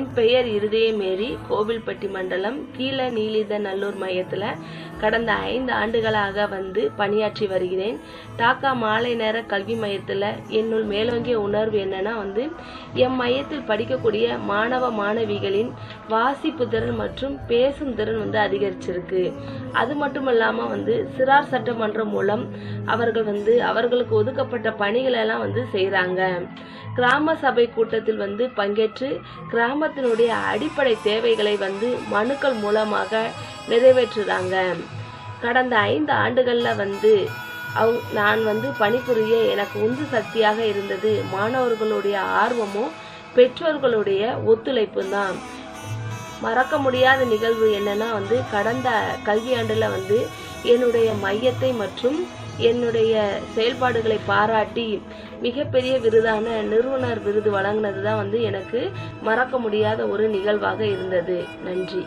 என் பெயர் இருதயமேரி, கோவில்பட்டி மண்டலம் கீழ நீலிதநல்லூர் மையத்தில் கடந்த 5 ஆண்டுகளாக வந்து பணியாற்றி வருகிறேன். டாக்கா மாலை நேர கல்வி மையத்தில் என்னுள் மேலோங்கிய உணர்வு என்னன்னா என் மையத்தில் படிக்கக்கூடிய மாணவ மாணவிகளின் வாசிப்பு திறன் மற்றும் பேசும் திறன் அதிகரிச்சிருக்கு. அது மட்டும் இல்லாமல் சிறார் சட்டமன்றம் மூலம் அவர்கள் அவர்களுக்கு ஒதுக்கப்பட்ட பணிகளை எல்லாம் செய்கிறாங்க. கிராம சபை கூட்டத்தில் பங்கேற்று கிராமத்தினுடைய அடிப்படை தேவைகளை மனுக்கள் மூலமாக நிறைவேற்றுறாங்க. கடந்த 5 ஆண்டுகளில் நான் பணிபுரிய எனக்கு உந்து சக்தியாக இருந்தது மாணவர்களுடைய ஆர்வமும் பெற்றோர்களுடைய ஒத்துழைப்பும் தான். மறக்க முடியாத நிகழ்வு என்னன்னா கடந்த கல்வியாண்டுல என்னுடைய மையத்தை மற்றும் என்னுடைய செயல்பாடுகளை பாராட்டி மிகப்பெரிய விருதான நிறுவனர் விருது வழங்கினது தான் எனக்கு மறக்க முடியாத ஒரு நிகழ்வாக இருந்தது. நன்றி.